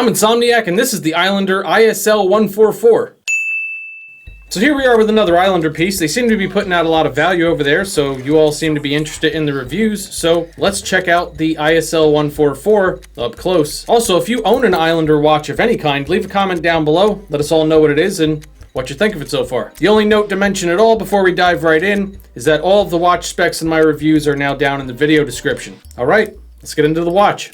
I'm Insomniac, and this is the Islander ISL-144. So here we are with another Islander piece. They seem to be putting out a lot of value over there, so you all seem to be interested in the reviews. So let's check out the ISL-144 up close. Also, if you own an Islander watch of any kind, leave a comment down below. Let us all know what it is and what you think of it so far. The only note to mention at all before we dive right in is that all of the watch specs in my reviews are now down in the video description. All right, let's get into the watch.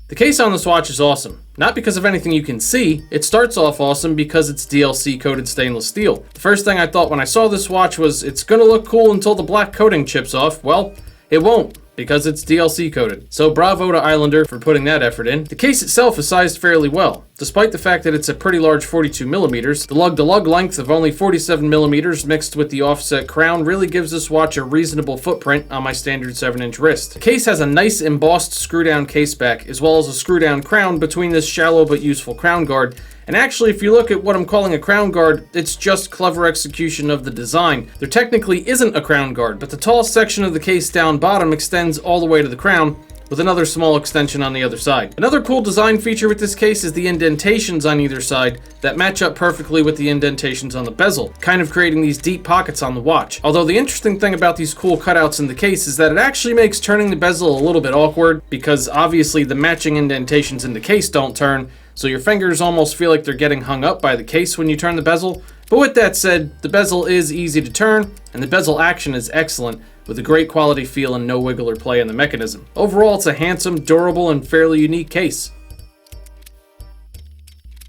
The case on this watch is awesome. Not because of anything you can see, it starts off awesome because it's DLC coated stainless steel. The first thing I thought when I saw this watch was it's gonna look cool until the black coating chips off. Well, it won't, because it's DLC coated. So bravo to Islander for putting that effort in. The case itself is sized fairly well. Despite the fact that it's a pretty large 42mm, the lug-to-lug length of only 47mm mixed with the offset crown really gives this watch a reasonable footprint on my standard 7-inch wrist. The case has a nice embossed screw-down case back, as well as a screw-down crown between this shallow but useful crown guard. And actually, if you look at what I'm calling a crown guard, it's just clever execution of the design. There technically isn't a crown guard, but the tall section of the case down bottom extends all the way to the crown, with another small extension on the other side. Another cool design feature with this case is the indentations on either side that match up perfectly with the indentations on the bezel, kind of creating these deep pockets on the watch. Although the interesting thing about these cool cutouts in the case is that it actually makes turning the bezel a little bit awkward, because obviously the matching indentations in the case don't turn, so your fingers almost feel like they're getting hung up by the case when you turn the bezel. But with that said, the bezel is easy to turn, and the bezel action is excellent, with a great quality feel and no wiggle or play in the mechanism. Overall, it's a handsome, durable, and fairly unique case.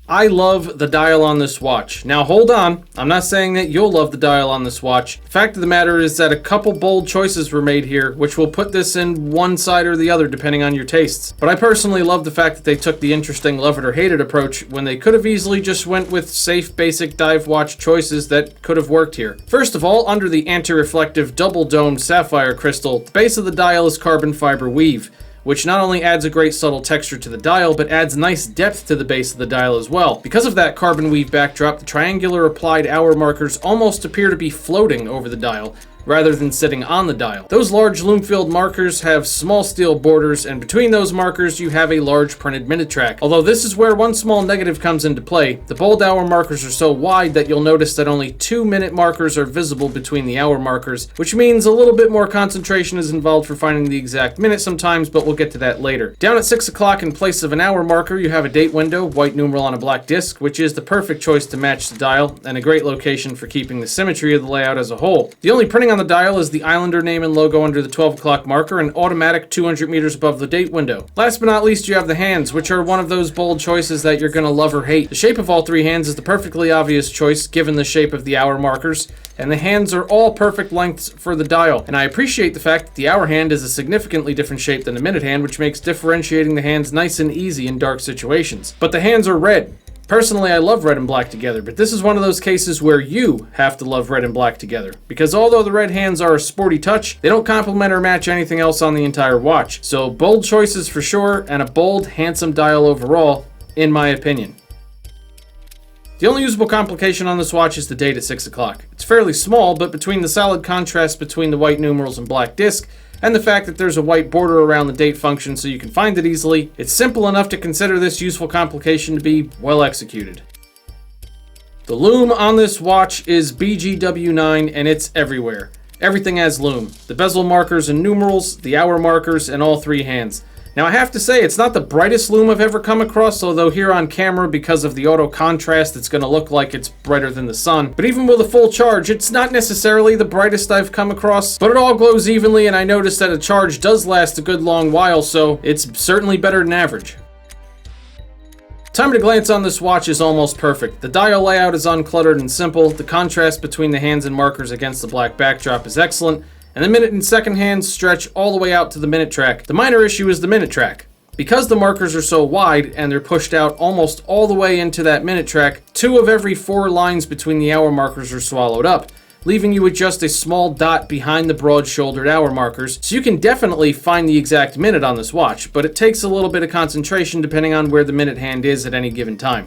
I love the dial on this watch. Now hold on, I'm not saying that you'll love the dial on this watch. The fact of the matter is that a couple bold choices were made here, which will put this in one side or the other depending on your tastes. But I personally love the fact that they took the interesting love it or hate it approach when they could have easily just went with safe, basic dive watch choices that could have worked here. First of all, under the anti-reflective double-domed sapphire crystal, the base of the dial is carbon fiber weave, which not only adds a great subtle texture to the dial, but adds nice depth to the base of the dial as well. Because of that carbon weave backdrop, the triangular applied hour markers almost appear to be floating over the dial, rather than sitting on the dial. Those large loom-filled markers have small steel borders, and between those markers you have a large printed minute track. Although this is where one small negative comes into play. The bold hour markers are so wide that you'll notice that only 2 minute markers are visible between the hour markers, which means a little bit more concentration is involved for finding the exact minute sometimes, but we'll get to that later. Down at 6 o'clock in place of an hour marker, you have a date window, white numeral on a black disc, which is the perfect choice to match the dial, and a great location for keeping the symmetry of the layout as a whole. The only printing on the dial is the Islander name and logo under the 12 o'clock marker and automatic 200 meters above the date window. Last but not least, you have the hands, which are one of those bold choices that you're gonna love or hate. The shape of all three hands is the perfectly obvious choice given the shape of the hour markers, and the hands are all perfect lengths for the dial. And I appreciate the fact that the hour hand is a significantly different shape than the minute hand, which makes differentiating the hands nice and easy in dark situations. But the hands are red. Personally, I love red and black together, but this is one of those cases where you have to love red and black together. Because although the red hands are a sporty touch, they don't complement or match anything else on the entire watch. So bold choices for sure, and a bold, handsome dial overall, in my opinion. The only usable complication on this watch is the date at 6 o'clock. It's fairly small, but between the solid contrast between the white numerals and black disc, and the fact that there's a white border around the date function so you can find it easily, it's simple enough to consider this useful complication to be well executed. The loom on this watch is BGW9 and it's everywhere. Everything has loom. The bezel markers and numerals, the hour markers, and all three hands. Now I have to say, it's not the brightest loom I've ever come across, although here on camera, because of the auto contrast, it's going to look like it's brighter than the sun. But even with a full charge, it's not necessarily the brightest I've come across, but it all glows evenly, and I noticed that a charge does last a good long while, so it's certainly better than average. Time at a glance on this watch is almost perfect. The dial layout is uncluttered and simple, the contrast between the hands and markers against the black backdrop is excellent, and the minute and second hands stretch all the way out to the minute track. The minor issue is the minute track. Because the markers are so wide and they're pushed out almost all the way into that minute track, 2 of every 4 lines between the hour markers are swallowed up, leaving you with just a small dot behind the broad-shouldered hour markers, so you can definitely find the exact minute on this watch, but it takes a little bit of concentration depending on where the minute hand is at any given time.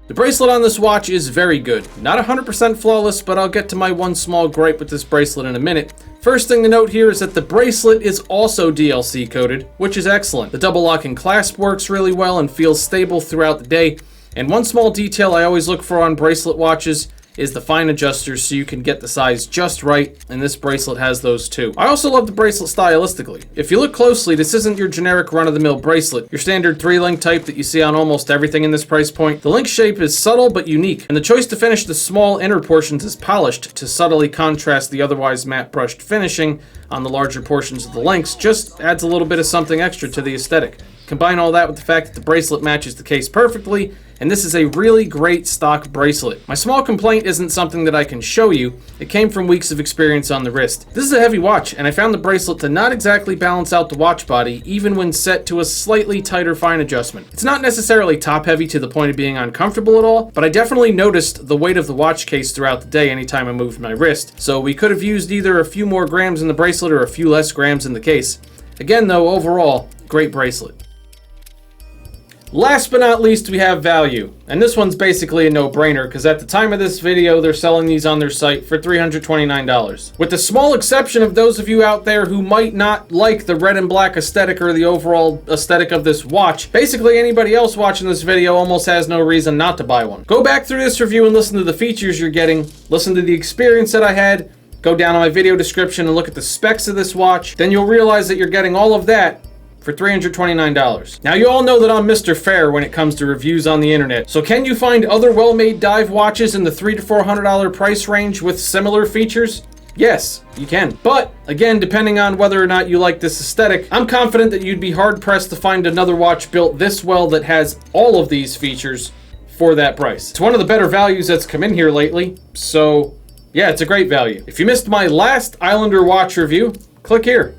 The bracelet on this watch is very good. Not 100% flawless, but I'll get to my one small gripe with this bracelet in a minute. First thing to note here is that the bracelet is also DLC coated, which is excellent. The double locking clasp works really well and feels stable throughout the day. And one small detail I always look for on bracelet watches is the fine adjusters so you can get the size just right, and this bracelet has those too. I also love the bracelet stylistically. If you look closely, this isn't your generic run-of-the-mill bracelet, your standard 3-link type that you see on almost everything in this price point. The link shape is subtle but unique, and the choice to finish the small inner portions is polished to subtly contrast the otherwise matte brushed finishing on the larger portions of the links just adds a little bit of something extra to the aesthetic. Combine all that with the fact that the bracelet matches the case perfectly, and this is a really great stock bracelet. My small complaint isn't something that I can show you, it came from weeks of experience on the wrist. This is a heavy watch, and I found the bracelet to not exactly balance out the watch body, even when set to a slightly tighter fine adjustment. It's not necessarily top heavy to the point of being uncomfortable at all, but I definitely noticed the weight of the watch case throughout the day anytime I moved my wrist, so we could have used either a few more grams in the bracelet or a few less grams in the case. Again though, overall, great bracelet. Last but not least, we have value. And this one's basically a no-brainer, because at the time of this video, they're selling these on their site for $329. With the small exception of those of you out there who might not like the red and black aesthetic or the overall aesthetic of this watch, basically anybody else watching this video almost has no reason not to buy one. Go back through this review and listen to the features you're getting, listen to the experience that I had, go down to my video description and look at the specs of this watch, then you'll realize that you're getting all of that for $329. Now you all know that I'm Mr. Fair when it comes to reviews on the internet, so can you find other well-made dive watches in the $300 to $400 price range with similar features? Yes, you can. But, again, depending on whether or not you like this aesthetic, I'm confident that you'd be hard-pressed to find another watch built this well that has all of these features for that price. It's one of the better values that's come in here lately, so yeah, it's a great value. If you missed my last Islander watch review, click here.